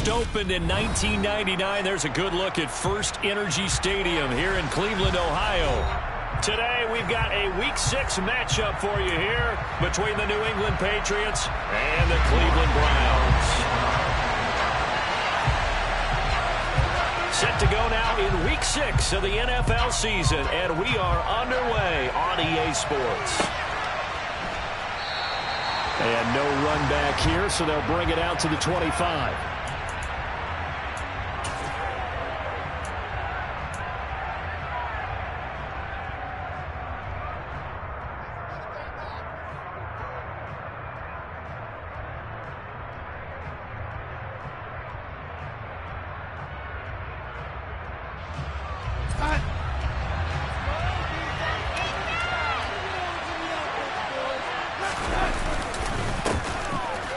First opened in 1999. There's a good look at First Energy Stadium here in Cleveland, Ohio. Today, we've got a Week 6 matchup for you here between the New England Patriots and the Cleveland Browns. Set to go now in Week 6 of the NFL season, and we are underway on EA Sports. And no run back here, so they'll bring it out to the 25.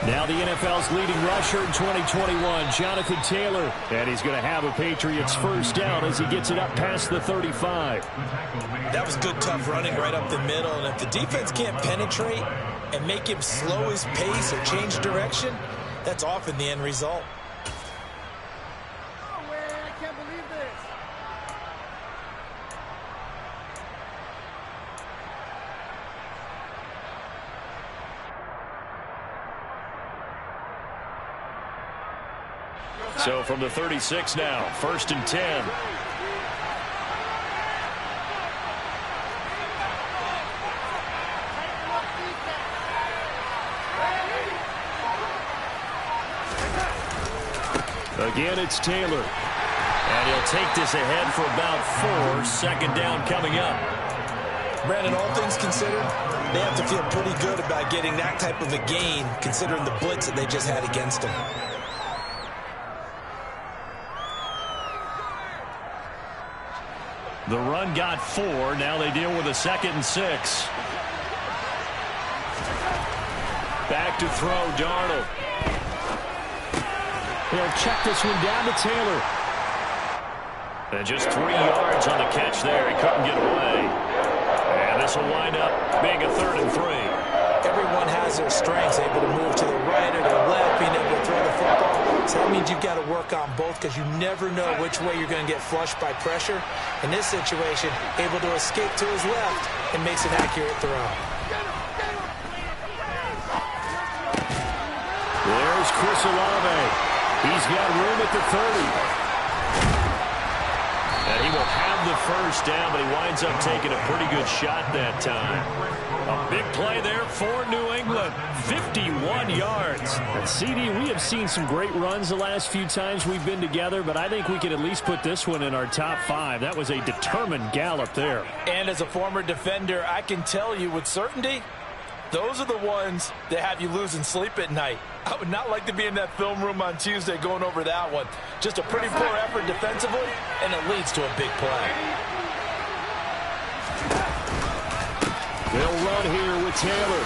Now the NFL's leading rusher in 2021, Jonathan Taylor. And he's going to have a Patriots first down as he gets it up past the 35. That was good, tough running right up the middle. And if the defense can't penetrate and make him slow his pace or change direction, that's often the end result. So from the 36 now, 1st and 10. Again, it's Taylor. And he'll take this ahead for about 4. Second down coming up. Brandon, all things considered, they have to feel pretty good about getting that type of a gain, considering the blitz that they just had against them. The run got 4. Now they deal with a 2nd and 6. Back to throw, Darnold. He'll check this one down to Taylor. And just 3 yards on the catch there. He couldn't get away. And this will wind up being a 3rd and 3. Everyone has their strengths, able to move to the right or the left, being able to throw the football. So that means you've got to work on both because you never know which way you're going to get flushed by pressure. In this situation, able to escape to his left and makes an accurate throw. There's Chris Olave. He's got room at the 30. And he will have the first down, but he winds up taking a pretty good shot that time. A big play there for New England. 51 yards. And CD, we have seen some great runs the last few times we've been together, but I think we can at least put this one in our top 5. That was a determined gallop there. And as a former defender, I can tell you with certainty, those are the ones that have you losing sleep at night. I would not like to be in that film room on Tuesday going over that one. Just a pretty poor effort defensively, and it leads to a big play. They'll run here with Taylor.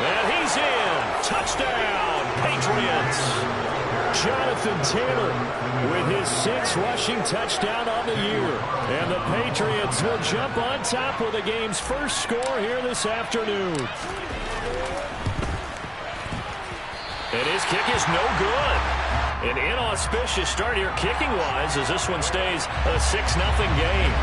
And he's in. Touchdown, Patriots. Jonathan Taylor with his 6th rushing touchdown on the year. And the Patriots will jump on top with the game's first score here this afternoon. And his kick is no good. An inauspicious start here kicking-wise as this one stays a 6-0 game.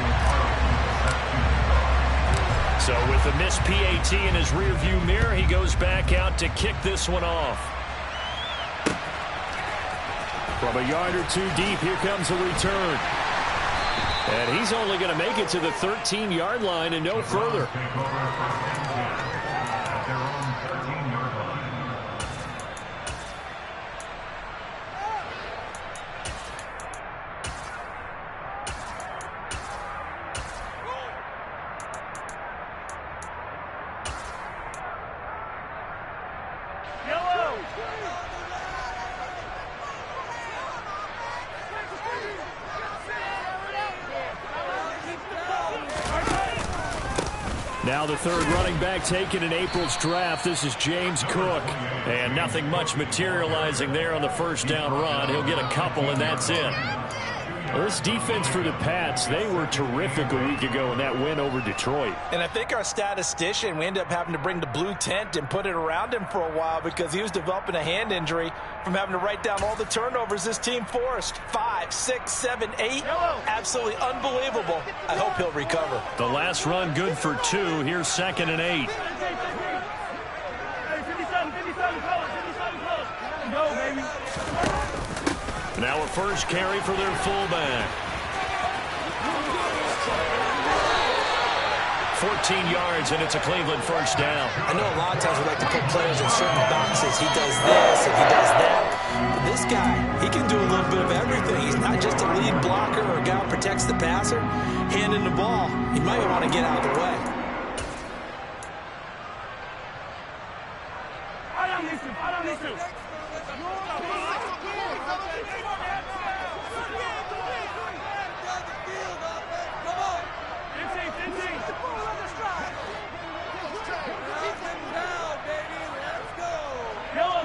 So with the missed PAT in his rearview mirror, he goes back out to kick this one off. From a yard or 2 deep, here comes a return. And he's only going to make it to the 13-yard line and no further. Now the 3rd running back taken in April's draft. This is James Cook. And nothing much materializing there on the first down run. He'll get a couple, and that's it. Well, this defense for the Pats, they were terrific a week ago in that win over Detroit. And I think our statistician, we ended up having to bring the blue tent and put it around him for a while because he was developing a hand injury from having to write down all the turnovers this team forced. 5, 6, 7, 8. Absolutely unbelievable. I hope he'll recover. The last run good for 2. Here's 2nd and 8. Go, baby. Now a first carry for their fullback. 14 yards, and it's a Cleveland first down. I know a lot of times we like to put players in certain boxes. He does this and he does that. But this guy, he can do a little bit of everything. He's not just a lead blocker or a guy who protects the passer. Handing the ball, he might want to get out of the way. I don't need to.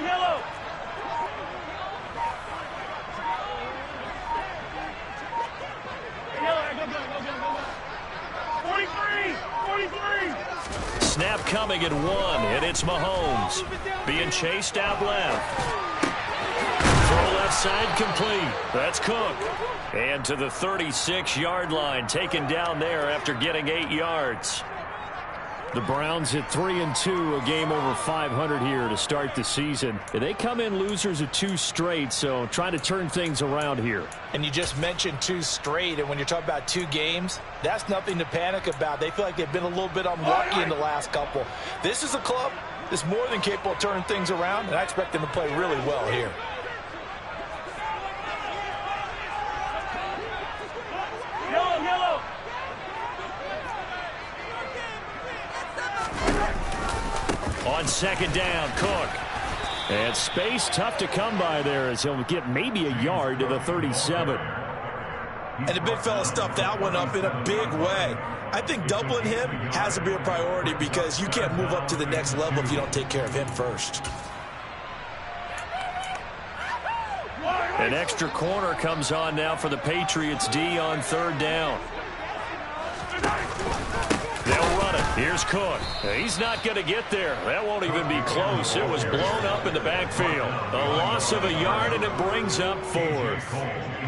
Yellow. Go. 43. Snap coming at 1, and it's Mahomes. Being chased out left. Throw left side complete. That's Cook. And to the 36-yard line, taken down there after getting 8 yards. The Browns at 3-2, a game over 500 here to start the season. They come in losers of 2 straight, so trying to turn things around here. And you just mentioned 2 straight, and when you're talking about 2 games, that's nothing to panic about. They feel like they've been a little bit unlucky in the last couple. This is a club that's more than capable of turning things around, and I expect them to play really well here. Yellow. On 2nd down, Cook. And space tough to come by there as he'll get maybe a yard to the 37. And the big fella stuffed that one up in a big way. I think doubling him has to be a priority because you can't move up to the next level if you don't take care of him first. An extra corner comes on now for the Patriots D on 3rd down. They'll run it. Here's Cook. He's not going to get there. That won't even be close. It was blown up in the backfield. A loss of a yard, and it brings up 4th.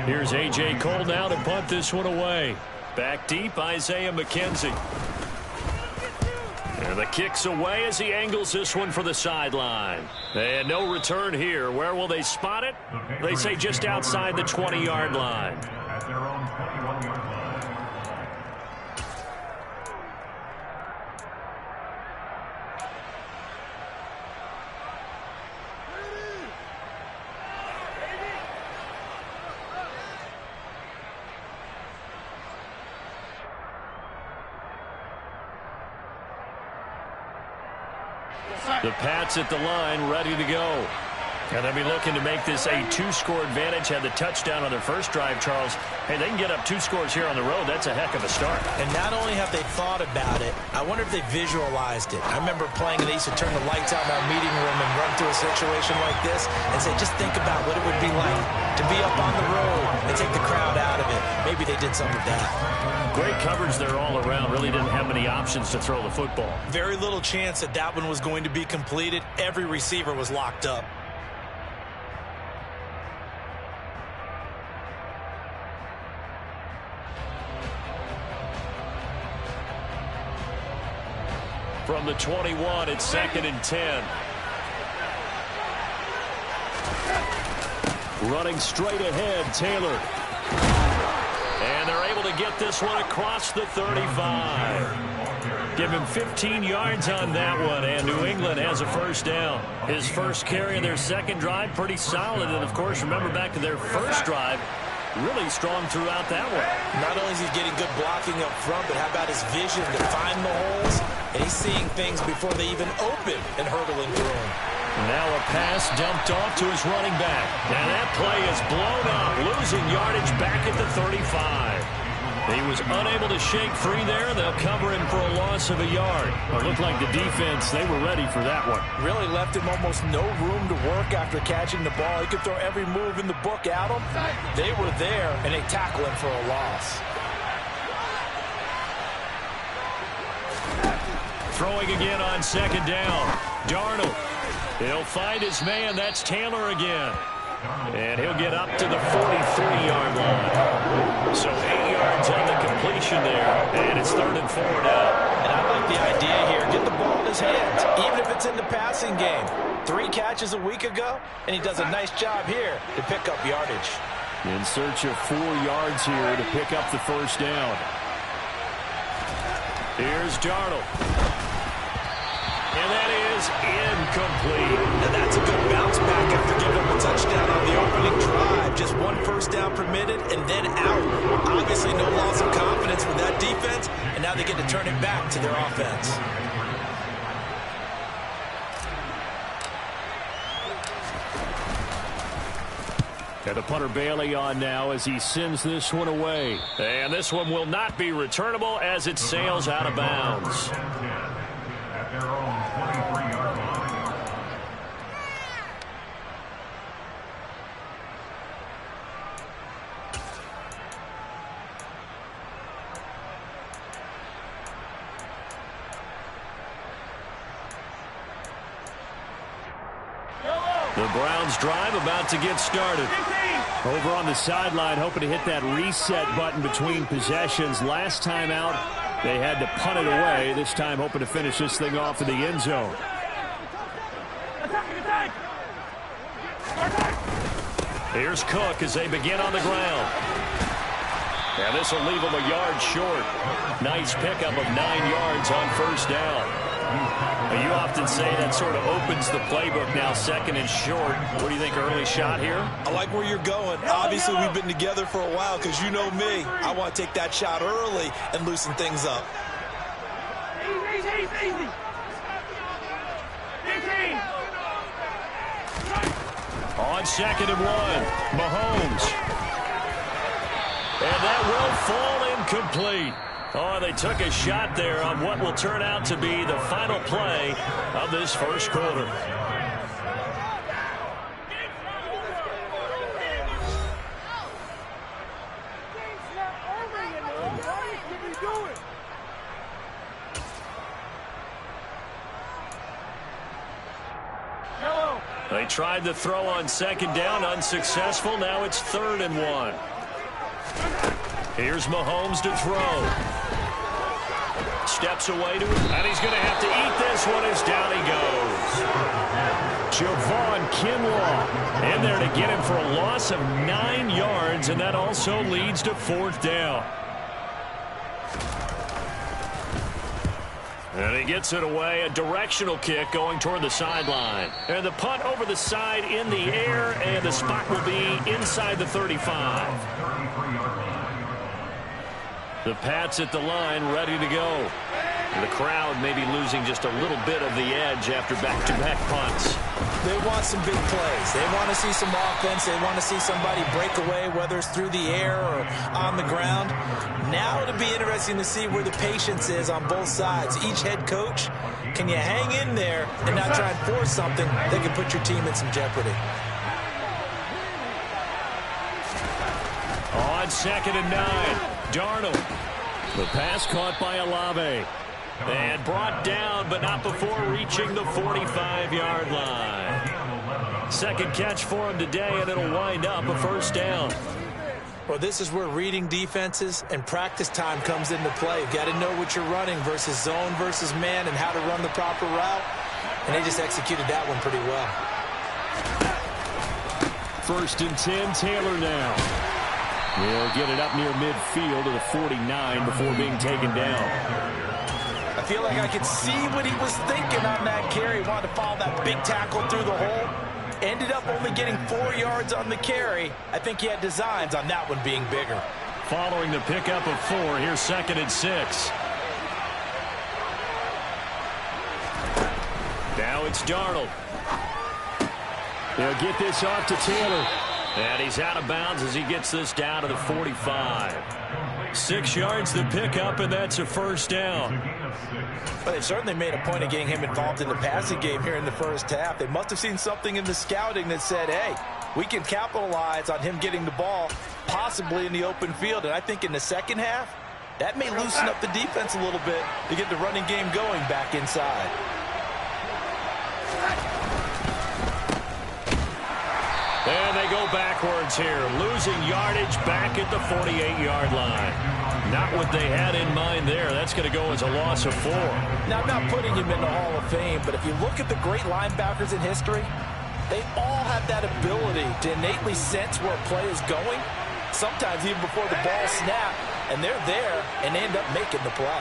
Here's A.J. Cole now to punt this one away. Back deep, Isaiah McKenzie. And the kick's away as he angles this one for the sideline. And no return here. Where will they spot it? They say just outside the 20-yard line. At their own 21-yard line. The Pats at the line, ready to go. And they'll be looking to make this a 2-score advantage. Had the touchdown on their first drive, Charles. Hey, they can get up 2 scores here on the road. That's a heck of a start. And not only have they thought about it, I wonder if they visualized it. I remember playing, and they used to turn the lights out in our meeting room and run through a situation like this and say, just think about what it would be like to be up on the road and take the crowd out of it. Maybe they did some of that. Great coverage there all around. Really didn't have many options to throw the football. Very little chance that that one was going to be completed. Every receiver was locked up. From the 21, it's 2nd and 10. Running straight ahead, Taylor. And they're able to get this one across the 35. Give him 15 yards on that one, and New England has a first down. His first carry of their second drive, pretty solid. And, of course, remember back to their first drive, really strong throughout that one. Not only is he getting good blocking up front, but how about his vision to find the holes? And he's seeing things before they even open and hurdling through them. Now a pass dumped off to his running back. And that play is blown up, losing yardage back at the 35. He was unable to shake free there. They'll cover him for a loss of a yard. It looked like the defense, they were ready for that one. Really left him almost no room to work after catching the ball. He could throw every move in the book at him. They were there, and they tackle him for a loss. Throwing again on second down. Darnold. He'll find his man. That's Taylor again. And he'll get up to the 43-yard line. So 8 yards on the completion there. And it's 3rd and 4 now. And I like the idea here. Get the ball in his hands, even if it's in the passing game. 3 catches a week ago, and he does a nice job here to pick up yardage. In search of 4 yards here to pick up the first down. Here's Darnold. And that is incomplete. And that's a good bounce back after giving him a touchdown on the opening drive. Just 1 first down permitted and then out. Obviously no loss of confidence with that defense, and now they get to turn it back to their offense. And the punter Bailey on now as he sends this one away. And this one will not be returnable as it sails out of bounds. At their own 23-yard line. The Browns drive about to get started. Over on the sideline, hoping to hit that reset button between possessions. Last time out, they had to punt it away. This time, hoping to finish this thing off in the end zone. Here's Cook as they begin on the ground. And this will leave them a yard short. Nice pickup of 9 yards on first down. You often say that sort of opens the playbook now, 2nd and short. What do you think, early shot here? I like where you're going. Obviously, we've been together for a while because you know me. I want to take that shot early and loosen things up. Easy. On 2nd and 1, Mahomes. And that will fall incomplete. Oh, they took a shot there on what will turn out to be the final play of this first quarter. They tried the throw on 2nd down, unsuccessful. Now it's 3rd and 1. Here's Mahomes to throw. Steps away to it, and he's going to have to eat this one as down he goes. Javon Kinlaw in there to get him for a loss of 9 yards, and that also leads to 4th down. And he gets it away, a directional kick going toward the sideline. And the punt over the side in the air, and the spot will be inside the 35. The Pats at the line, ready to go. The crowd may be losing just a little bit of the edge after back-to-back punts. They want some big plays. They want to see some offense. They want to see somebody break away, whether it's through the air or on the ground. Now it'll be interesting to see where the patience is on both sides. Each head coach, can you hang in there and not try and force something that can put your team in some jeopardy? On 2nd and 9, Darnold. The pass caught by Olave. And brought down, but not before reaching the 45-yard line. Second catch for him today, and it'll wind up a first down. Well, this is where reading defenses and practice time comes into play. You've got to know what you're running versus zone versus man and how to run the proper route. And they just executed that one pretty well. 1st and 10, Taylor now. He'll get it up near midfield to the 49 before being taken down. I feel like I could see what he was thinking on that carry. He wanted to follow that big tackle through the hole. Ended up only getting 4 yards on the carry. I think he had designs on that one being bigger. Following the pickup of 4, here's 2nd and 6. Now it's Darnold. He'll get this off to Taylor. And he's out of bounds as he gets this down to the 45. 6 yards to pick up, and that's a first down. Well, they've certainly made a point of getting him involved in the passing game here in the first half. They must have seen something in the scouting that said, hey, we can capitalize on him getting the ball, possibly in the open field. And I think in the second half, that may loosen up the defense a little bit to get the running game going back inside. And they go backwards here, losing yardage back at the 48-yard line. Not what they had in mind there. That's going to go as a loss of 4. Now, I'm not putting him in the Hall of Fame, but if you look at the great linebackers in history, they all have that ability to innately sense where a play is going, sometimes even before the ball snaps, and they're there and they end up making the play.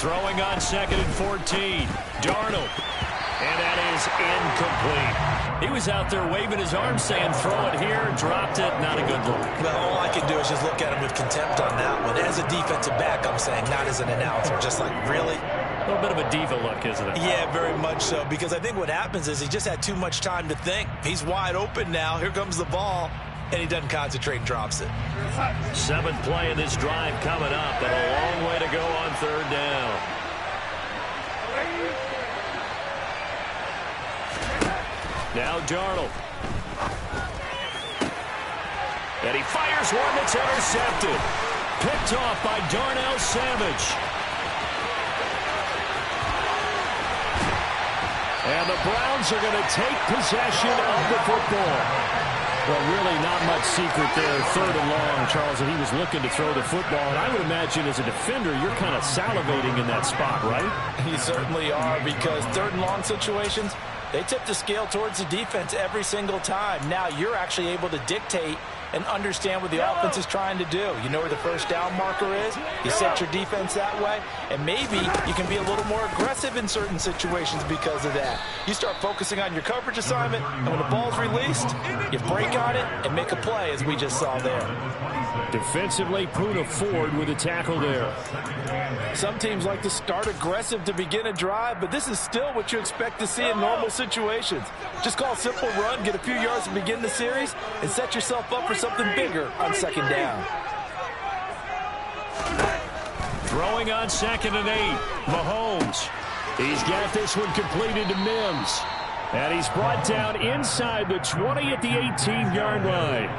Throwing on 2nd and 14. Darnold. And that is incomplete. He was out there waving his arms saying, throw it here, dropped it, not a good look. Well, all I can do is just look at him with contempt on that one. As a defensive back, I'm saying, not as an announcer. Just like, really? A little bit of a diva look, isn't it? Yeah, very much so, because I think what happens is he just had too much time to think. He's wide open now. Here comes the ball, and he doesn't concentrate and drops it. 7th play of this drive coming up, and a long way to go on 3rd down. Now Darnold. And he fires one that's intercepted. Picked off by Darnell Savage. And the Browns are going to take possession of the football. Well, really not much secret there. 3rd and long, Charles, and he was looking to throw the football. And I would imagine as a defender, you're kind of salivating in that spot, right? You certainly are, because 3rd and long situations, they tip the scale towards the defense every single time. Now you're actually able to dictate and understand what the offense is trying to do. You know where the first down marker is. You set your defense that way, and maybe you can be a little more aggressive in certain situations because of that. You start focusing on your coverage assignment, and when the ball's released, you break on it and make a play, as we just saw there. Defensively, Poona Ford with a tackle there. Some teams like to start aggressive to begin a drive, but this is still what you expect to see in normal situations. Just call a simple run, get a few yards to begin the series, and set yourself up for something bigger on 2nd down. Throwing on 2nd and 8. Mahomes. He's got this one completed to Mims. And he's brought down inside the 20 at the 18-yard line.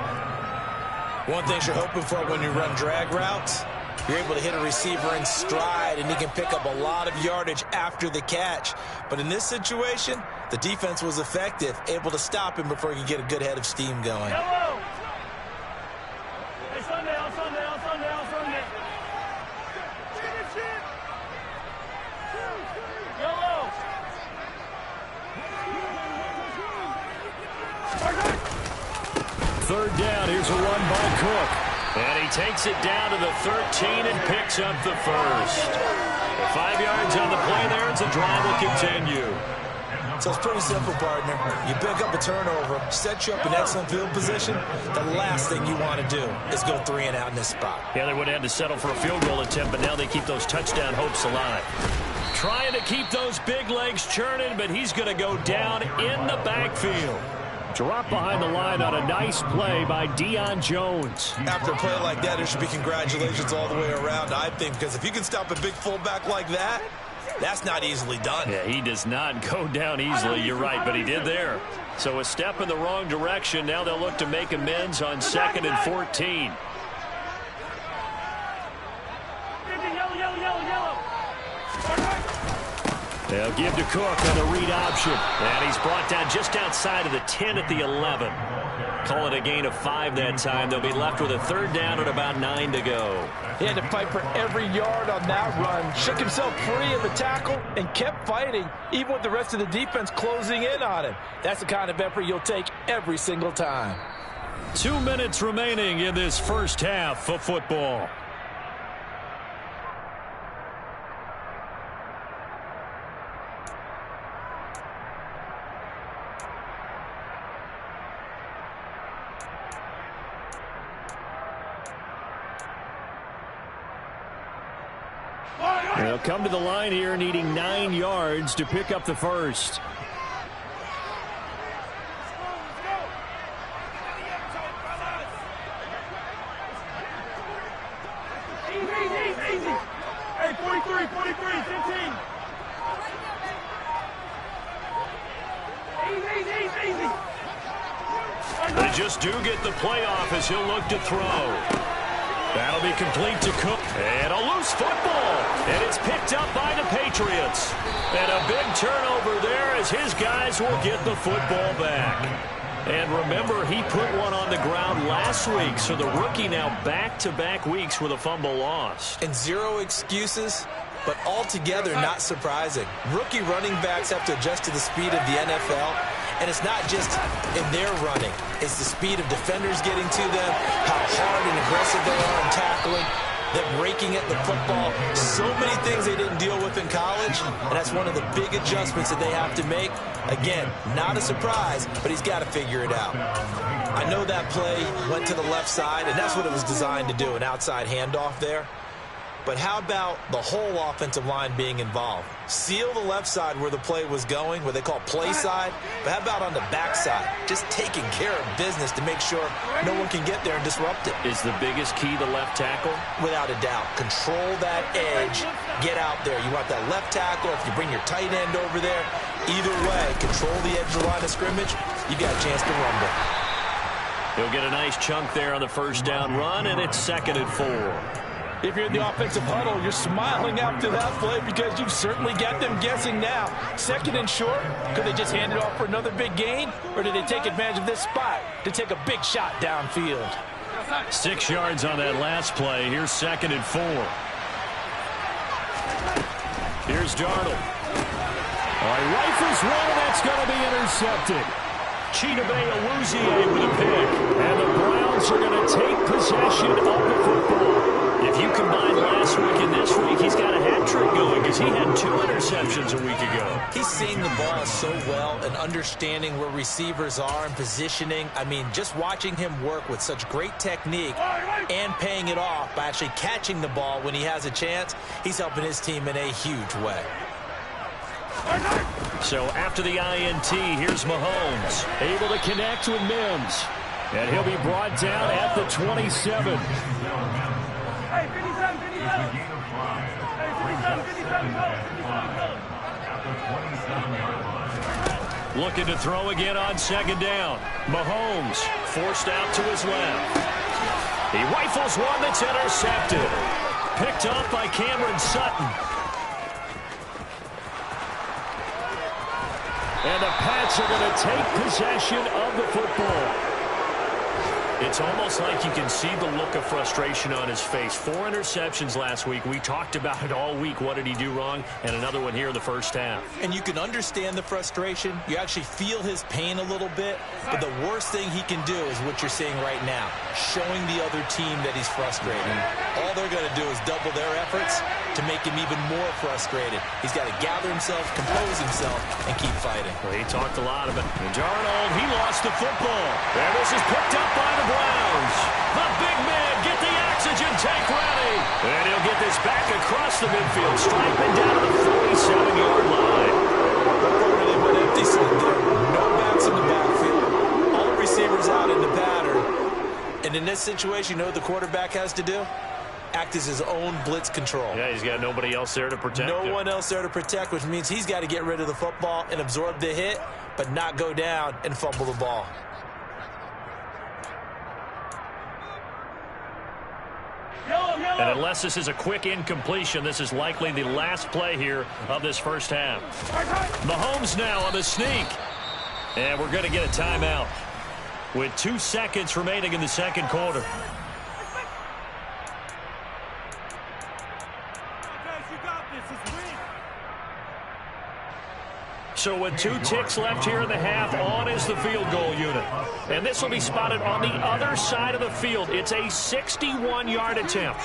One thing you're hoping for when you run drag routes, you're able to hit a receiver in stride, and he can pick up a lot of yardage after the catch. But in this situation, the defense was effective, able to stop him before he could get a good head of steam going. Yellow. Hey, Sunday. Yellow. 3rd down. Here's a run by Cook. And he takes it down to the 13 and picks up the first. 5 yards on the play there as the drive will continue. So it's pretty simple, partner. You pick up a turnover, set you up in excellent field position. The last thing you want to do is go 3 and out in this spot. Yeah, they would have had to settle for a field goal attempt, but now they keep those touchdown hopes alive. Trying to keep those big legs churning, but he's going to go down in the backfield. Drop behind the line on a nice play by Deion Jones. After a play like that, there should be congratulations all the way around, I think, because if you can stop a big fullback like that, that's not easily done. Yeah, he does not go down easily, you're right, but he did there. So a step in the wrong direction. Now they'll look to make amends on 2nd and 14. They'll give to Cook on the read option. And he's brought down just outside of the 10 at the 11. Call it a gain of 5 that time. They'll be left with a 3rd down and about 9 to go. He had to fight for every yard on that run. Shook himself free of the tackle and kept fighting, even with the rest of the defense closing in on him. That's the kind of effort you'll take every single time. 2 minutes remaining in this first half of football. They'll come to the line here needing 9 yards to pick up the first. They just do get the playoff as he'll look to throw. That'll be complete to Cook. And a loose football. And it's picked up by the Patriots. And a big turnover there as his guys will get the football back. And remember, he put one on the ground last week. So the rookie now back-to-back weeks with a fumble loss. And zero excuses, but altogether not surprising. Rookie running backs have to adjust to the speed of the NFL. And it's not just in their running. It's the speed of defenders getting to them, how hard and aggressive they are in tackling, them raking at the football. So many things they didn't deal with in college, and that's one of the big adjustments that they have to make. Again, not a surprise, but he's got to figure it out. I know that play went to the left side, and that's what it was designed to do, an outside handoff there. But how about the whole offensive line being involved? Seal the left side where the play was going, what they call play side. But how about on the back side? Just taking care of business to make sure no one can get there and disrupt it. Is the biggest key the left tackle? Without a doubt. Control that edge. Get out there. You want that left tackle. If you bring your tight end over there, either way, control the edge of the line of scrimmage, you got a chance to rumble. He'll get a nice chunk there on the first down run, and it's 2nd and 4. If you're in the offensive huddle, you're smiling after that play because you've certainly got them guessing now. 2nd and short, could they just hand it off for another big gain? Or did they take advantage of this spot to take a big shot downfield? 6 yards on that last play. Here's 2nd and 4. Here's Darnold. He rifles one, and that's going to be intercepted. Chidobe Awuzie with a pick. And the Browns are going to take possession of the football. If you combine last week and this week, he's got a hat trick going because he had 2 interceptions a week ago. He's seeing the ball so well and understanding where receivers are and positioning. I mean, just watching him work with such great technique and paying it off by actually catching the ball when he has a chance, he's helping his team in a huge way. So after the INT, here's Mahomes, able to connect with Mims. And he'll be brought down at the 27. Hey, 57, 57. Hey, 57, 57. Looking to throw again on 2nd down. Mahomes forced out to his left. He rifles one that's intercepted. Picked up by Cameron Sutton. And the Pats are going to take possession of the football. It's almost like you can see the look of frustration on his face. 4 interceptions last week. We talked about it all week. What did he do wrong? And another one here in the first half. And you can understand the frustration. You actually feel his pain a little bit. But the worst thing he can do is what you're seeing right now, showing the other team that he's frustrated. All they're going to do is double their efforts to make him even more frustrated. He's got to gather himself, compose himself, and keep fighting. Well, he talked a lot about it. Darnold, he lost the football. And this is picked up by the Browns. The big man, get the oxygen tank ready. And he'll get this back across the midfield, striping down to the 47-yard line. Really went empty set there. No backs in the backfield. All the receivers out in the pattern. And in this situation, you know what the quarterback has to do? Act as his own blitz control. Yeah, he's got nobody else there to protect him. No one else there to protect, which means he's got to get rid of the football and absorb the hit, but not go down and fumble the ball. And unless this is a quick incompletion, this is likely the last play here of this first half. Mahomes now on the sneak. And we're going to get a timeout with 2 seconds remaining in the second quarter. So with 2 ticks left here in the half, on is the field goal unit. And this will be spotted on the other side of the field. It's a 61-yard attempt.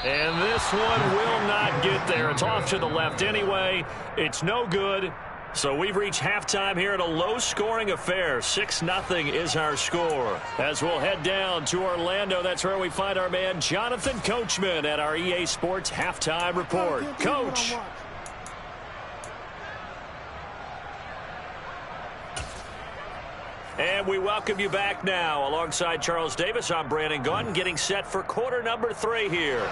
And this one will not get there. It's off to the left anyway. It's no good. So we've reached halftime here in a low-scoring affair. 6-0 is our score. As we'll head down to Orlando, that's where we find our man Jonathan Coachman at our EA Sports Halftime Report. Coach. And we welcome you back now. Alongside Charles Davis, I'm Brandon Gaudin, getting set for quarter number 3 here.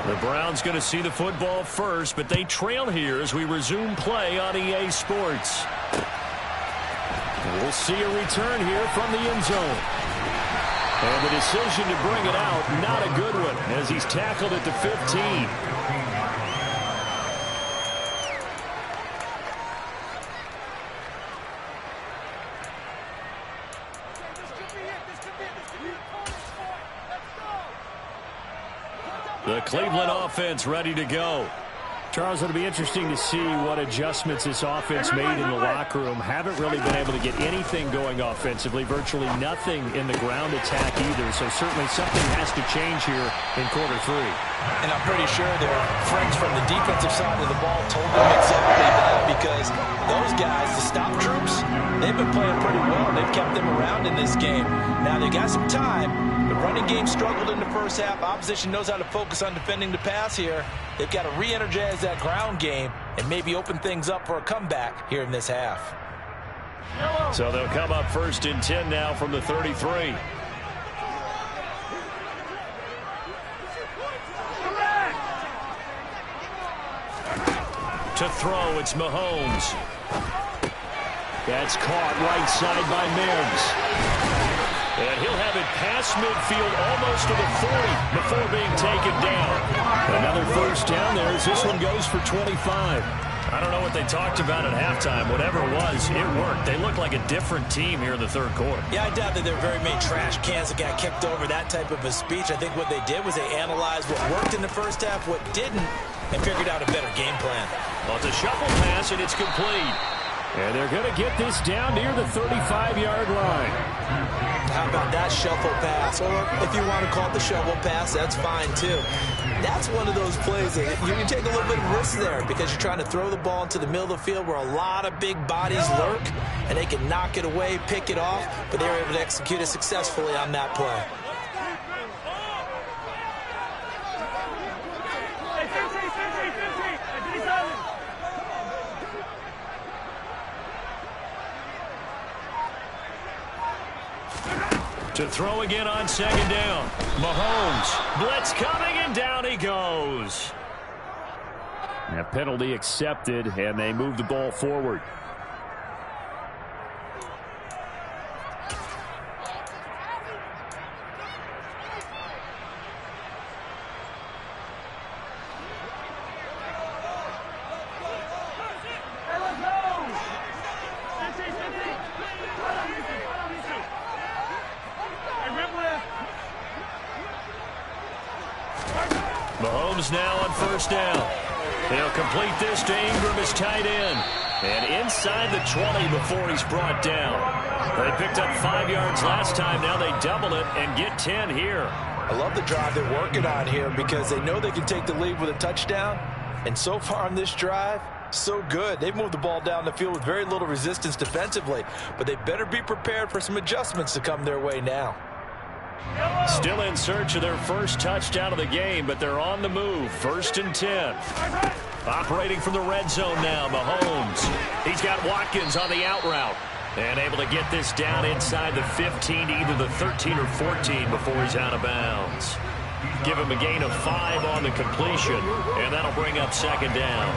The Browns going to see the football first, but they trail here as we resume play on EA Sports. We'll see a return here from the end zone. And the decision to bring it out, not a good one, as he's tackled at the 15. The Cleveland offense ready to go. Charles, it'll be interesting to see what adjustments this offense made in the locker room. Haven't really been able to get anything going offensively, virtually nothing in the ground attack either. So certainly something has to change here in quarter three. And I'm pretty sure their friends from the defensive side of the ball told them exactly that, because those guys, the stop troops, they've been playing pretty well. They've kept them around in this game. Now they got some time. The running game struggled in the first half. Opposition knows how to focus on defending the pass here. They've got to re-energize that ground game and maybe open things up for a comeback here in this half. So they'll come up 1st and 10 now from the 33. To throw, it's Mahomes. That's caught right side by Mims. And he'll have it past midfield almost to the 40 before being taken down. Another first down there as this one goes for 25. I don't know what they talked about at halftime. Whatever it was, it worked. They look like a different team here in the third quarter. Yeah, I doubt that there are very many trash cans that got kicked over, that type of a speech. I think what they did was they analyzed what worked in the first half, what didn't, and figured out a better game plan. Well, it's a shuffle pass, and it's complete. And they're going to get this down near the 35-yard line. How about that shuffle pass? Or if you want to call it the shovel pass, that's fine too. That's one of those plays that you can take a little bit of risk there, because you're trying to throw the ball into the middle of the field where a lot of big bodies lurk, and they can knock it away, pick it off, but they were able to execute it successfully on that play. To throw again on 2nd down. Mahomes. Blitz coming, and down he goes. A penalty accepted, and they move the ball forward. Mahomes now on 1st down. He'll complete this to Ingram, his tight end. And inside the 20 before he's brought down. They picked up 5 yards last time. Now they double it and get 10 here. I love the drive they're working on here, because they know they can take the lead with a touchdown. And so far on this drive, so good. They've moved the ball down the field with very little resistance defensively. But they better be prepared for some adjustments to come their way now. Still in search of their first touchdown of the game, but they're on the move. 1st and 10. Operating from the red zone now, Mahomes. He's got Watkins on the out route. And able to get this down inside the 15 to either the 13 or 14 before he's out of bounds. Give him a gain of 5 on the completion, and that'll bring up 2nd down.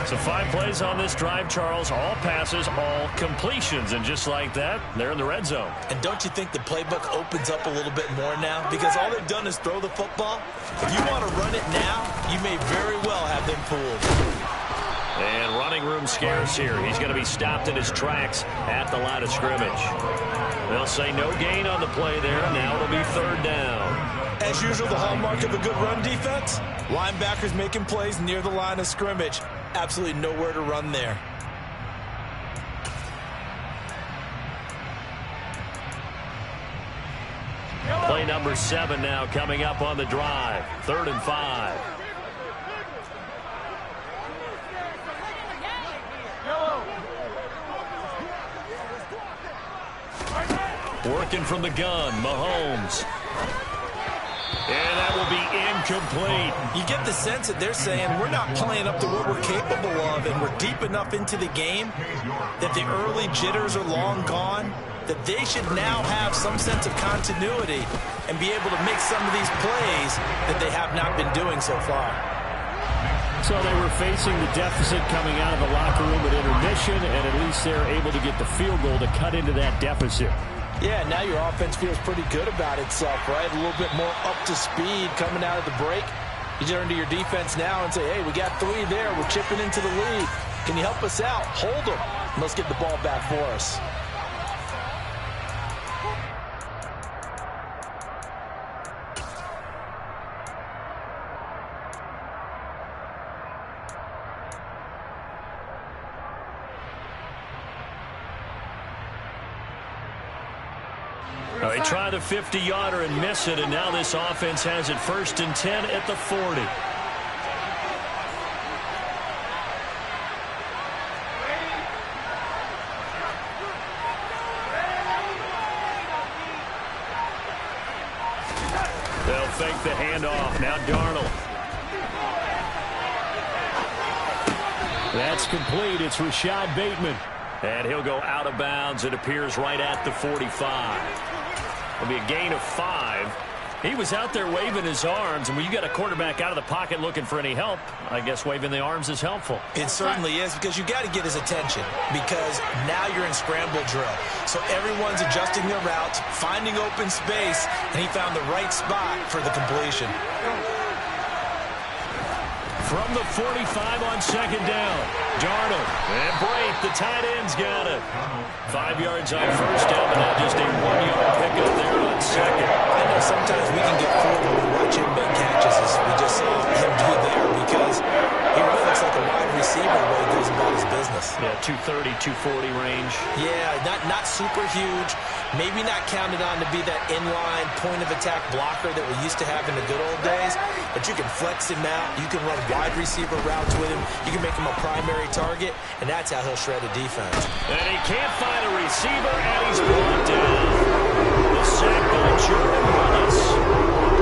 So 5 plays on this drive, Charles. All passes, all completions. And just like that, they're in the red zone. And don't you think the playbook opens up a little bit more now? Because all they've done is throw the football. If you want to run it now, you may very well have them fooled. And running room scarce here. He's going to be stopped in his tracks at the line of scrimmage. They'll say no gain on the play there. Now it'll be 3rd down. As usual, the hallmark of a good run defense, linebackers making plays near the line of scrimmage. Absolutely nowhere to run there. Play number 7 now coming up on the drive. 3rd and 5. Working from the gun, Mahomes. And that will be incomplete. You get the sense that they're saying we're not playing up to what we're capable of, and we're deep enough into the game that the early jitters are long gone. that they should now have some sense of continuity and be able to make some of these plays that they have not been doing so far. So they were facing the deficit coming out of the locker room at intermission, and at least they're able to get the field goal to cut into that deficit. Yeah, now your offense feels pretty good about itself, right? A little bit more up to speed coming out of the break. You turn to your defense now and say, hey, we got 3 there. We're chipping into the lead. Can you help us out? Hold them. And let's get the ball back for us. They try the 50-yarder and miss it, and now this offense has it 1st and 10 at the 40. They'll fake the handoff. Now Darnold. That's complete. It's Rashad Bateman. And he'll go out of bounds. It appears right at the 45. It'll be a gain of 5. He was out there waving his arms, and when you got a quarterback out of the pocket looking for any help, I guess waving the arms is helpful. It certainly is, because you got to get his attention, because now you're in scramble drill. So everyone's adjusting their routes, finding open space, and he found the right spot for the completion. From the 45 on 2nd down, Darnold and Brate, the tight end's got it. 5 yards on 1st down, but now just a 1-yard pickup there on 2nd. I know sometimes we can get fooled when we watch him make catches, as we just saw him do there, because he really looks like a wide receiver the way he goes about his business. Yeah, 230, 240 range. Yeah, not super huge. Maybe not counted on to be that inline point-of-attack blocker that we used to have in the good old days, but you can flex him out. You can run wide receiver routes with him. You can make him a primary target, and that's how he'll shred a defense. And he can't find a receiver, and he's brought down. The sack by Jordan Willis.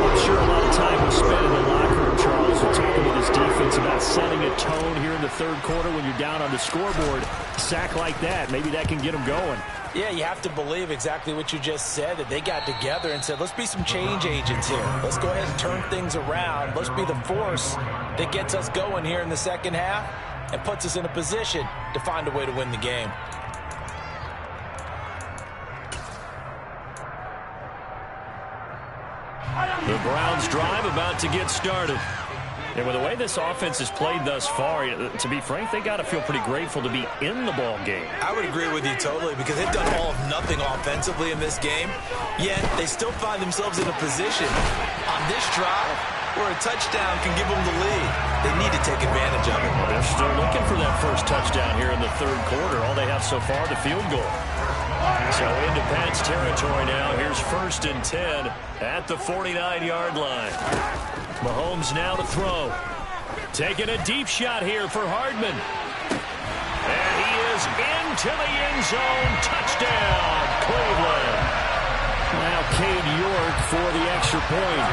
I'm sure a lot of time was spent in the locker room, Charles, and talking with his defense about setting a tone here in the 3rd quarter when you're down on the scoreboard. A sack like that, maybe that can get him going. Yeah, you have to believe exactly what you just said, that they got together and said, let's be some change agents here. Let's go ahead and turn things around. Let's be the force that gets us going here in the 2nd half and puts us in a position to find a way to win the game. The Browns drive about to get started. And with the way this offense has played thus far, to be frank, they got to feel pretty grateful to be in the ball game. I would agree with you totally, because they've done all of nothing offensively in this game, yet they still find themselves in a position on this drive where a touchdown can give them the lead. They need to take advantage of it. They're still looking for that first touchdown here in the 3rd quarter. All they have so far, the field goal. So into Pats territory now. Here's 1st and 10 at the 49-yard line. Mahomes now to throw. Taking a deep shot here for Hardman. And he is into the end zone. Touchdown, Cleveland. Now Cade York for the extra point.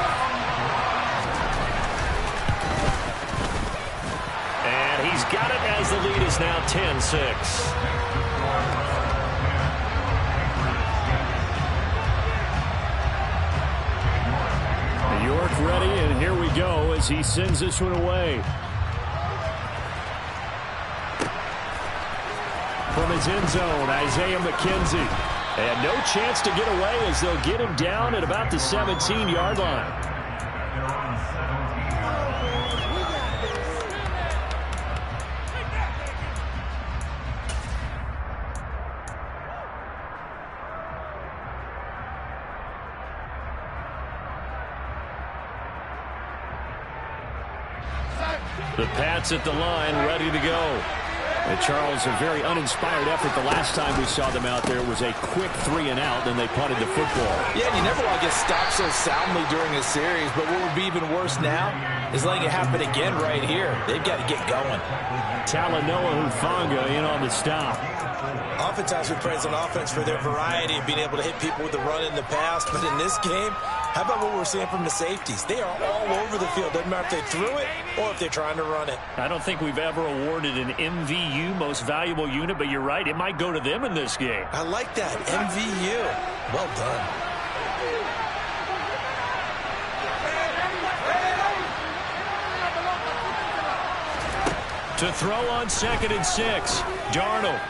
And he's got it as the lead is now 10-6. York ready, and here we go as he sends this one away. From his end zone, Isaiah McKenzie. And no chance to get away as they'll get him down at about the 17-yard line. The Pats at the line, ready to go. And Charles, a very uninspired effort the last time we saw them out there was a quick 3-and-out, then they punted the football. Yeah, and you never want to get stopped so soundly during a series, but what would be even worse now is letting it happen again right here. They've got to get going. Talanoa Hufanga in on the stop. Oftentimes we praise an offense for their variety of being able to hit people with the run in the pass, but in this game, How about what we're seeing from the safeties? They are all over the field. Doesn't matter if they threw it or if they're trying to run it. I don't think we've ever awarded an MVU, most valuable unit, but you're right. It might go to them in this game. I like that. MVU. Well done. To throw on 2nd and 6. Darnold.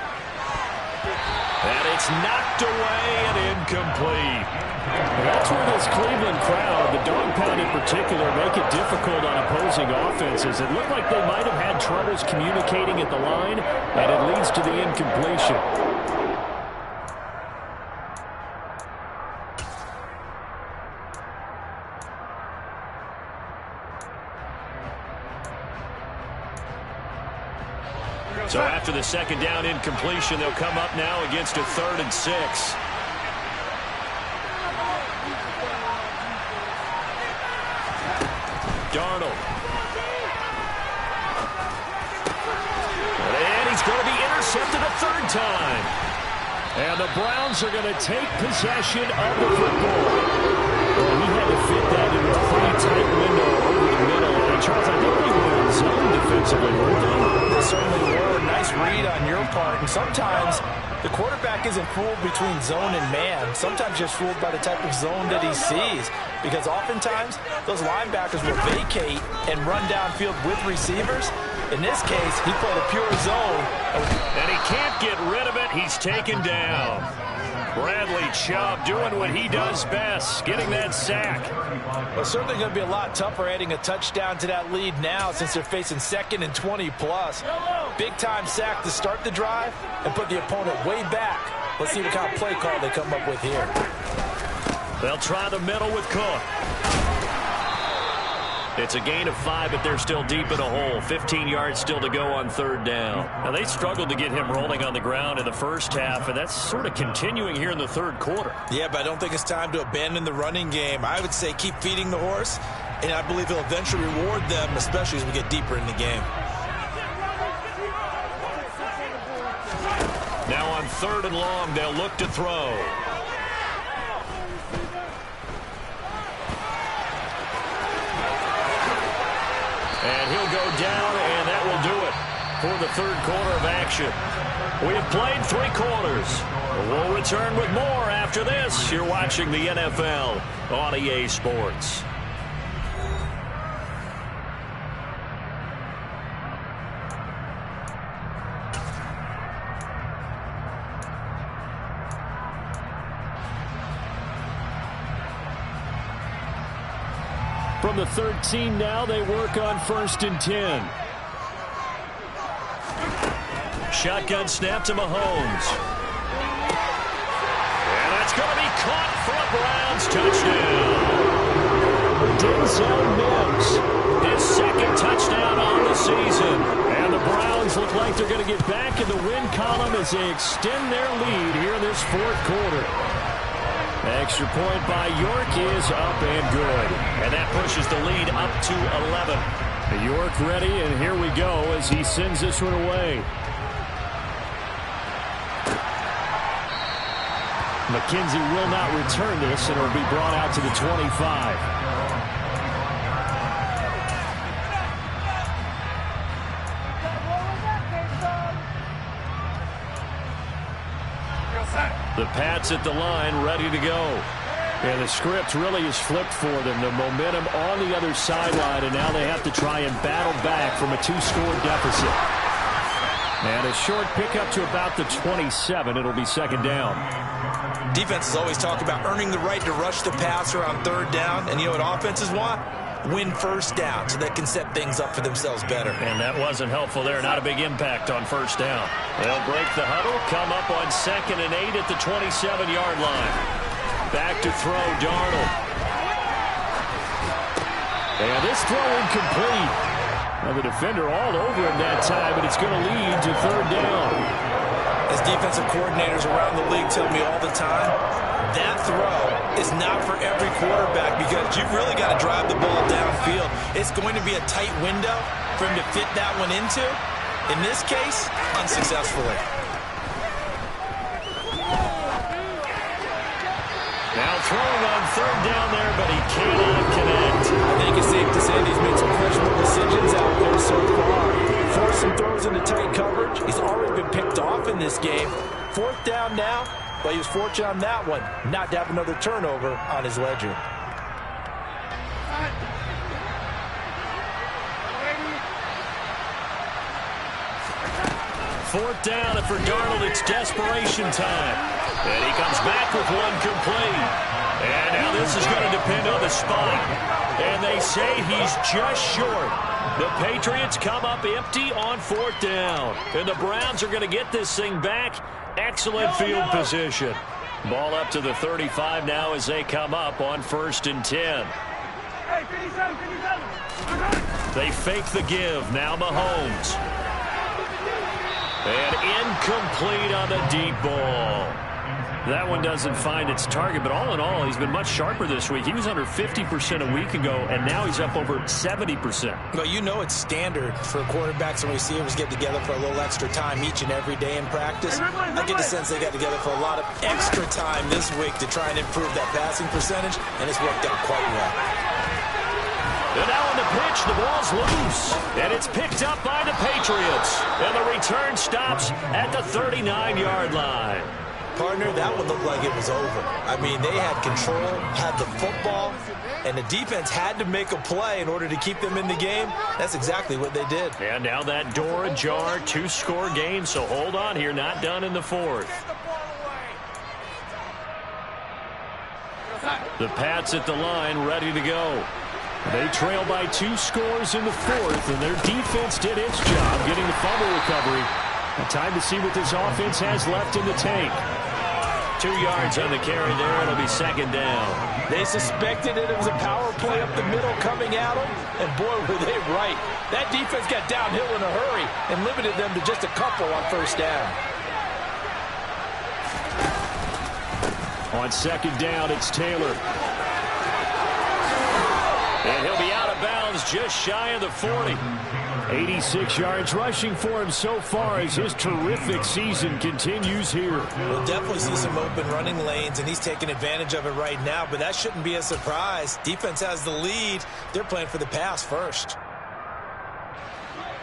And it's knocked away and incomplete. That's where this Cleveland crowd, the dog pound in particular, make it difficult on opposing offenses. It looked like they might have had troubles communicating at the line, and it leads to the incompletion. So after the 2nd down incompletion, they'll come up now against a 3rd and 6. Darnold. And he's going to be intercepted a 3rd time. And the Browns are going to take possession of the football. Well, he had to fit that into a pretty tight window over the middle. And Charles, I think they were in zone defensively, weren't they? They certainly were. Nice read on your part. And sometimes the quarterback isn't fooled between zone and man. Sometimes just fooled by the type of zone that he sees. Because oftentimes, those linebackers will vacate and run downfield with receivers. In this case, he played a pure zone. And he can't get rid of it. He's taken down. Bradley Chubb doing what he does best, getting that sack. Well, it's certainly going to be a lot tougher adding a touchdown to that lead now since they're facing 2nd and 20+. Big-time sack to start the drive and put the opponent way back. Let's see what kind of play call they come up with here. They'll try the middle with Cook. It's a gain of 5, but they're still deep in a hole. 15 yards still to go on 3rd down. Now, they struggled to get him rolling on the ground in the first half, and that's sort of continuing here in the 3rd quarter. Yeah, but I don't think it's time to abandon the running game. I would say keep feeding the horse, and I believe he'll eventually reward them, especially as we get deeper in the game. Now on 3rd and long, they'll look to throw. And he'll go down, and that will do it for the 3rd quarter of action. We have played 3 quarters. We'll return with more after this. You're watching the NFL on EA Sports. From the 13 now, they work on 1st and 10. Shotgun snap to Mahomes. And that's going to be caught for a Browns touchdown. Denzel Mims, his 2nd touchdown on the season. And the Browns look like they're going to get back in the win column as they extend their lead here in this 4th quarter. Extra point by York is up and good. And that pushes the lead up to 11. York ready, and here we go as he sends this one away. McKenzie will not return this, and it will be brought out to the 25. The Pats at the line, ready to go. And the script really is flipped for them. The momentum on the other sideline, and now they have to try and battle back from a 2-score deficit. And a short pickup to about the 27. It'll be 2nd down. Defenses always talk about earning the right to rush the passer on 3rd down. And you know what offenses want? Win 1st down so they can set things up for themselves better. And that wasn't helpful there. Not a big impact on 1st down. They'll break the huddle, come up on 2nd and 8 at the 27-yard line. Back to throw, Darnold. And this throw incomplete. Now the defender all over him that time, but it's going to lead to 3rd down. As defensive coordinators around the league tell me all the time, that throw is not for every quarterback because you've really got to drive the ball downfield. It's going to be a tight window for him to fit that one into. In this case, unsuccessfully. Now throwing on third down there, but he cannot connect. I think it's safe to say that he's made some questionable decisions out there so far. Forced some throws into tight coverage. He's already been picked off in this game. Fourth down now, but he was fortunate on that one not to have another turnover on his ledger. Fourth down, and for Darnold, it's desperation time. And he comes back with one complete. And now this is going to depend on the spot. And they say he's just short. The Patriots come up empty on fourth down. And the Browns are going to get this thing back. Excellent field position. Ball up to the 35 now as they come up on 1st and 10. They fake the give. Now Mahomes. And incomplete on the deep ball. That one doesn't find its target, but all in all, he's been much sharper this week. He was under 50% a week ago, and now he's up over 70%. Well, you know it's standard for quarterbacks and receivers get together for a little extra time each and every day in practice. I get the sense they got together for a lot of extra time this week to try and improve that passing percentage, and it's worked out quite well. And now on the pitch, the ball's loose. And it's picked up by the Patriots. And the return stops at the 39-yard line. Partner, that one looked like it was over. I mean, they had control, had the football, and the defense had to make a play in order to keep them in the game. That's exactly what they did. And now that door ajar, 2-score game, so hold on here, not done in the fourth. The Pats at the line, ready to go. They trail by 2 scores in the fourth, and their defense did its job getting the fumble recovery. Time to see what this offense has left in the tank. 2 yards on the carry there. It'll be 2nd down. They suspected it was a power play up the middle coming at them, and boy, were they right. That defense got downhill in a hurry and limited them to just a couple on 1st down. On 2nd down, it's Taylor. And he'll be out of bounds just shy of the 40. 86 yards rushing for him so far as his terrific season continues here. We'll definitely see some open running lanes, and he's taking advantage of it right now, but that shouldn't be a surprise. Defense has the lead. They're playing for the pass first.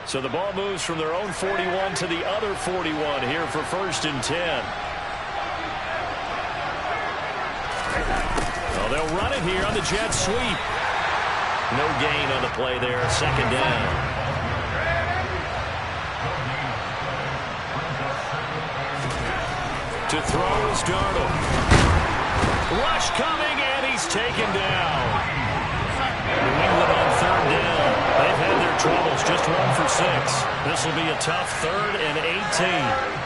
So the ball moves from their own 41 to the other 41 here for 1st and 10. Well, they'll run it here on the jet sweep. No gain on the play there. 2nd down. To throw is Darnold. Rush coming, and he's taken down. New England on 3rd down. They've had their troubles, just 1 for 6. This will be a tough 3rd and 18.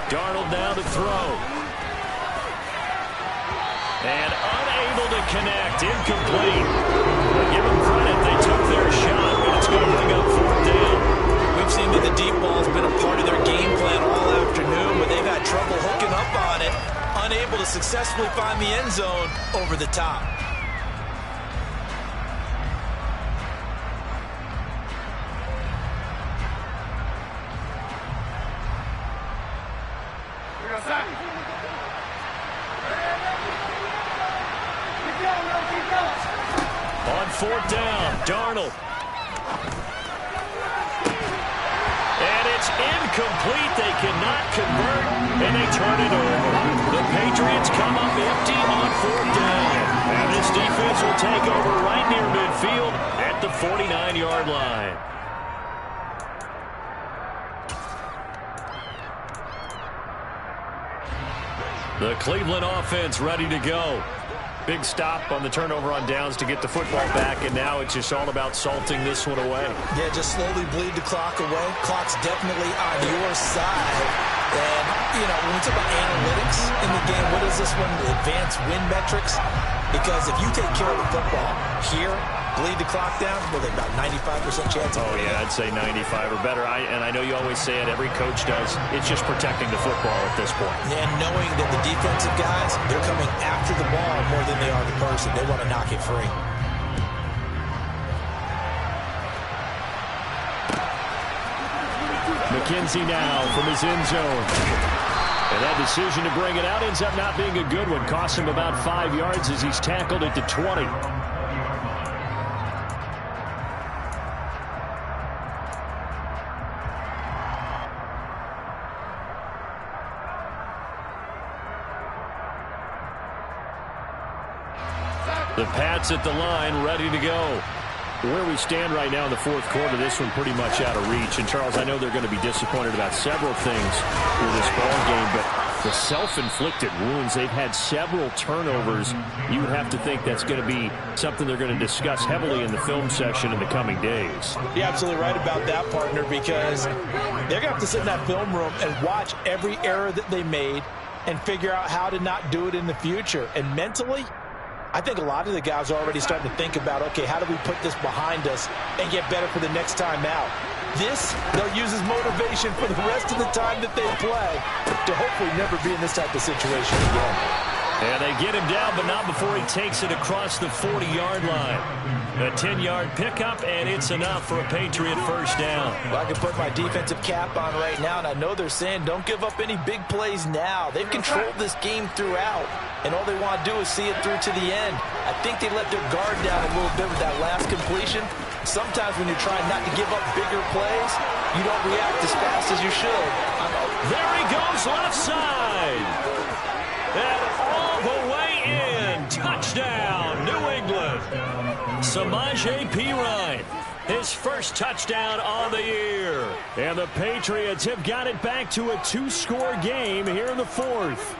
Darnold now to throw. And unable to connect. Incomplete. Give them credit. They took their shot, but it's going to bring up 4th down. We've seen that the deep ball has been a part of their game plan all afternoon, but they've had trouble hooking up on it, unable to successfully find the end zone over the top. On 4th down, Darnold. And it's incomplete. They cannot convert, and they turn it over. The Patriots come up empty on 4th down. And this defense will take over right near midfield at the 49-yard line. The Cleveland offense ready to go. Big stop on the turnover on downs to get the football back, and now it's just all about salting this one away. Yeah, just slowly bleed the clock away. Clock's definitely on your side. And, you know, when we talk about analytics in the game, what is this one? Advanced win metrics? Because if you take care of the football here, bleed the clock down, well, they've about 95% chance of winning. Yeah, I'd say 95 or better. And I know you always say it, every coach does. It's just protecting the football at this point. And knowing that the defensive guys, they're coming after the ball more than they are the person. They want to knock it free. McKenzie now from his end zone. And that decision to bring it out ends up not being a good one. Costs him about 5 yards as he's tackled at the 20. The Pats at the line, ready to go. Where we stand right now in the fourth quarter, this one pretty much out of reach. And, Charles, I know they're going to be disappointed about several things with this ball game, but the self-inflicted wounds, they've had several turnovers. You would have to think that's going to be something they're going to discuss heavily in the film section in the coming days. You're absolutely right about that, partner, because they're going to have to sit in that film room and watch every error that they made and figure out how to not do it in the future. And mentally, I think a lot of the guys are already starting to think about, okay, how do we put this behind us and get better for the next time out? This, they'll use as motivation for the rest of the time that they play to hopefully never be in this type of situation again. And they get him down, but not before he takes it across the 40-yard line. A 10-yard pickup, and it's enough for a Patriot first down. Well, I can put my defensive cap on right now, and I know they're saying don't give up any big plays now. They've controlled this game throughout, and all they want to do is see it through to the end. I think they let their guard down a little bit with that last completion. Sometimes when you're trying not to give up bigger plays, you don't react as fast as you should. There he goes, left side. And all the way in. Touchdown, New England. Samaje Perine, his first touchdown on the year. And the Patriots have got it back to a 2-score game here in the fourth.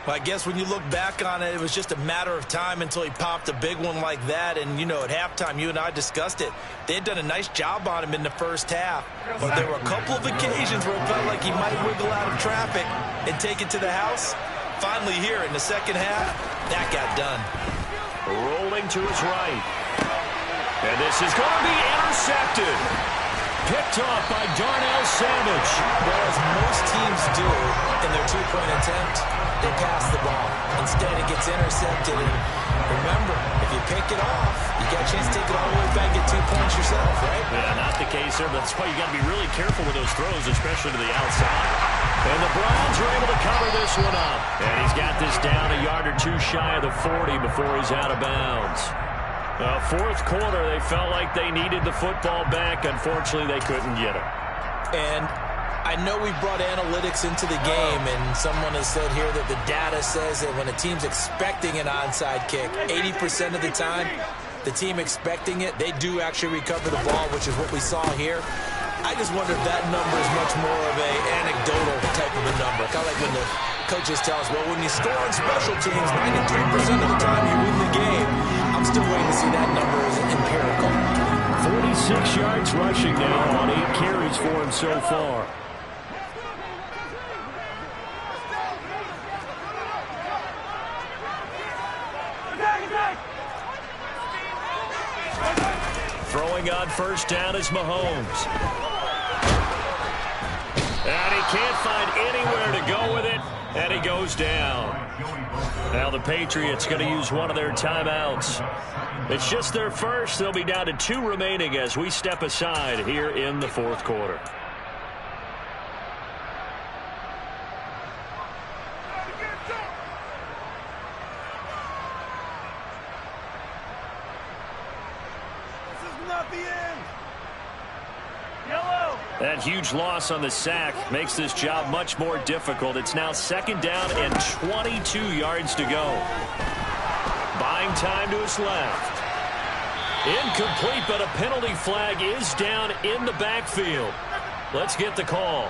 Well, I guess when you look back on it, it was just a matter of time until he popped a big one like that. And, you know, at halftime, you and I discussed it. They had done a nice job on him in the first half. But there were a couple of occasions where it felt like he might wiggle out of traffic and take it to the house. Finally here in the second half, that got done. Rolling to his right. And this is going to be intercepted. Picked off by Darnell Savage. Well, as most teams do in their two-point attempt, they pass the ball. Instead, it gets intercepted. And remember, if you pick it off, you got a chance to take it all the way back, get 2 points yourself, right? Yeah, not the case there. That's why you got to be really careful with those throws, especially to the outside. And the Browns are able to cover this one up. And he's got this down a yard or two shy of the 40 before he's out of bounds. Fourth quarter, they felt like they needed the football back. Unfortunately, they couldn't get it. And I know we've brought analytics into the game, and someone has said here that the data says that when a team's expecting an onside kick, 80% of the time, the team expecting it, they do actually recover the ball, which is what we saw here. I just wonder if that number is much more of an anecdotal type of a number. Kind of like when the coaches tell us, well, when you score on special teams, 93% of the time you win the game. I'm still waiting to see that number as empirical. 46 yards rushing now on 8 carries for him so far. Throwing on first down is Mahomes. And he can't find anywhere to go with it, and he goes down. Now the Patriots going to use one of their timeouts. It's just their first. They'll be down to 2 remaining as we step aside here in the fourth quarter. That huge loss on the sack makes this job much more difficult. It's now second down and 22 yards to go. Buying time to his left. Incomplete, but a penalty flag is down in the backfield. Let's get the call.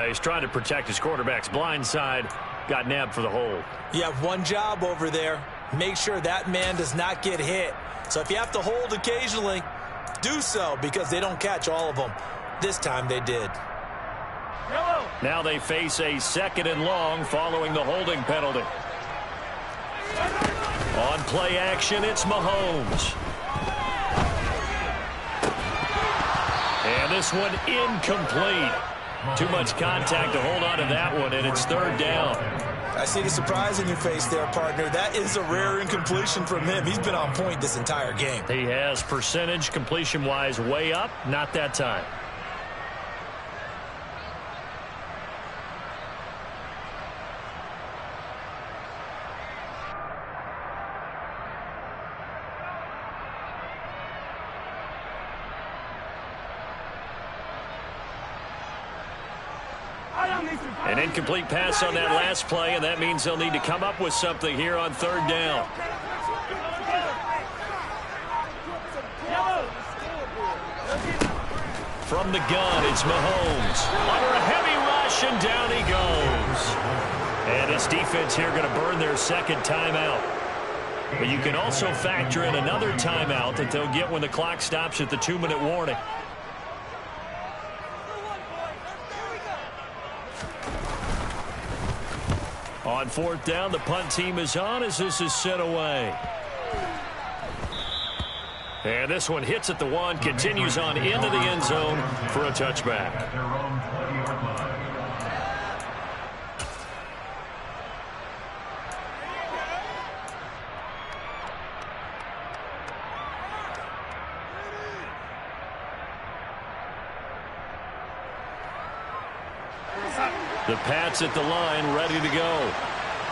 He's trying to protect his quarterback's blind side. Got nabbed for the hold. You have one job over there. Make sure that man does not get hit. So if you have to hold occasionally, do so, because they don't catch all of them. This time they did. Now they face a second and long following the holding penalty. On play action, it's Mahomes. And this one incomplete. Too much contact to hold on to that one, and it's third down. I see the surprise in your face there, partner. That is a rare incompletion from him. He's been on point this entire game. He has percentage completion-wise way up. Not that time. An incomplete pass on that last play, and that means they'll need to come up with something here on third down. From the gun, it's Mahomes. Under a heavy rush, and down he goes. And this defense here going to burn their second timeout. But you can also factor in another timeout that they'll get when the clock stops at the 2-minute warning. On fourth down, the punt team is on as this is sent away. And this one hits at the 1, continues on into the end zone for a touchback. At their own 20-yard line. The Pats at the line, ready to go.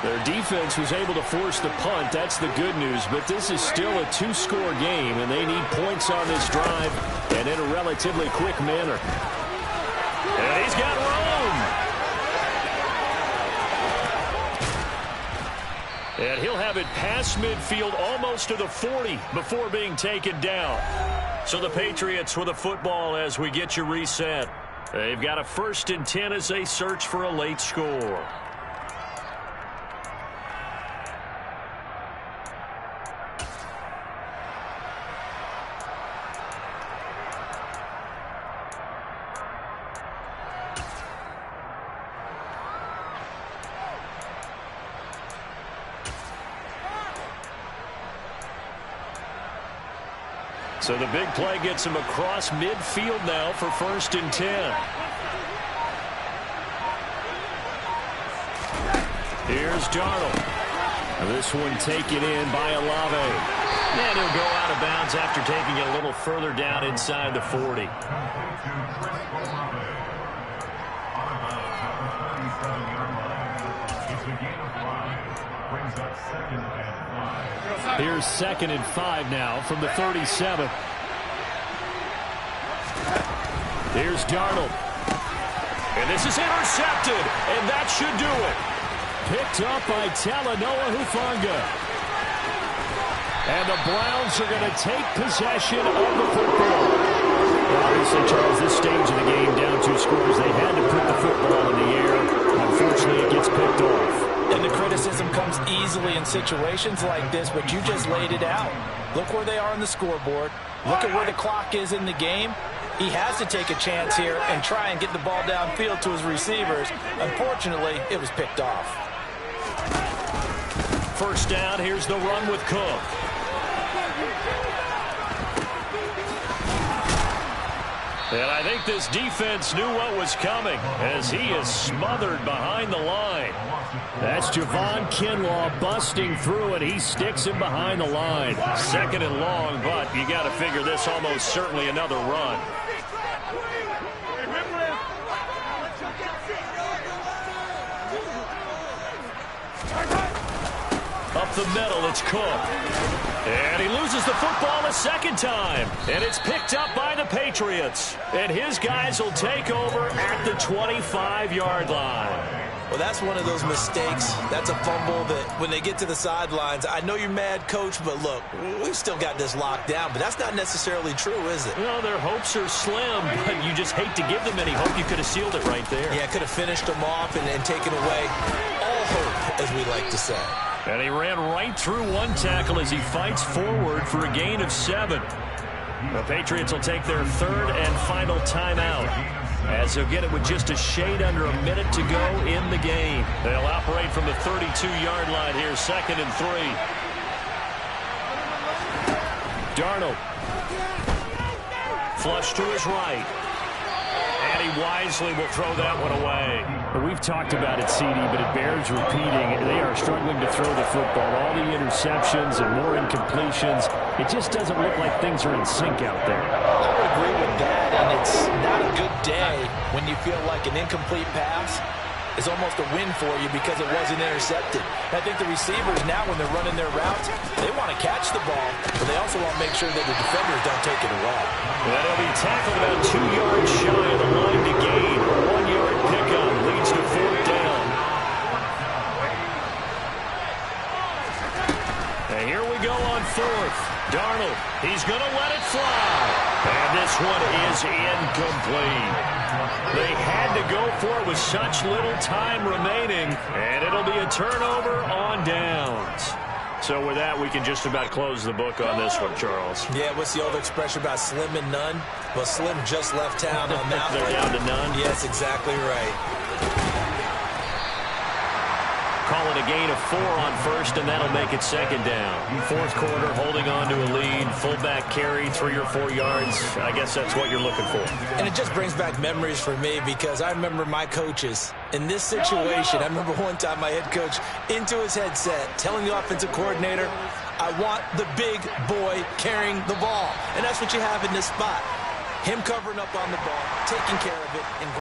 Their defense was able to force the punt. That's the good news. But this is still a 2-score game, and they need points on this drive and in a relatively quick manner. And he's got room. And he'll have it past midfield almost to the 40 before being taken down. So the Patriots with the football as we get you reset. They've got a 1st and 10 as they search for a late score. So the big play gets him across midfield now for 1st and 10. Here's Darnold. This one taken in by Olave. And he'll go out of bounds after taking it a little further down inside the 40. Here's 2nd and 5 now from the 37. Here's Darnold. And this is intercepted, and that should do it. Picked up by Talanoa Hufanga. And the Browns are going to take possession of the football. Well, obviously, Charles, this stage of the game, down 2 scores, they had to put the football in the air. Unfortunately, it gets picked off. And the criticism comes easily in situations like this, but you just laid it out. Look where they are on the scoreboard. Look at where the clock is in the game. He has to take a chance here and try and get the ball downfield to his receivers. Unfortunately, it was picked off. 1st down, here's the run with Cook. And I think this defense knew what was coming as he is smothered behind the line. That's Javon Kinlaw busting through, and he sticks him behind the line. 2nd and long, but you got to figure this almost certainly another run. Up the middle, it's Cook. And he loses the football a 2nd time. And it's picked up by the Patriots. And his guys will take over at the 25-yard line. Well, that's one of those mistakes. That's a fumble that when they get to the sidelines, I know you're mad, Coach, but look, we've still got this locked down. But that's not necessarily true, is it? Well, their hopes are slim, but you just hate to give them any hope. You could have sealed it right there. Yeah, could have finished them off and taken away all hope, as we like to say. And he ran right through one tackle as he fights forward for a gain of 7. The Patriots will take their 3rd and final timeout, as they'll get it with just a shade under a minute to go in the game. They'll operate from the 32-yard line here, 2nd and 3. Darnold. Flush to his right. And he wisely will throw that one away. We've talked about it, CD, but it bears repeating. They are struggling to throw the football. All the interceptions and more incompletions. It just doesn't look like things are in sync out there. I would agree with that, and it's not a good day when you feel like an incomplete pass is almost a win for you because it wasn't intercepted. I think the receivers now, when they're running their routes, they want to catch the ball, but they also want to make sure that the defenders don't take it away. Well, he'll be tackled about 2 yards shy of the line to gain. A 1-yard pickup leads to go for it with such little time remaining, and it'll be a turnover on downs. So with that, we can just about close the book on this one, Charles. Yeah, what's the old expression about slim and none? Well, Slim just left town on that They're one. down to none? Yes, exactly right. Calling a gain of 4 on first, and that'll make it second down. Fourth quarter, holding on to a lead. Fullback carry, 3 or 4 yards. I guess that's what you're looking for. And it just brings back memories for me because I remember my coaches in this situation. I remember one time my head coach into his headset telling the offensive coordinator, I want the big boy carrying the ball. And that's what you have in this spot. Him covering up on the ball, taking care of it, and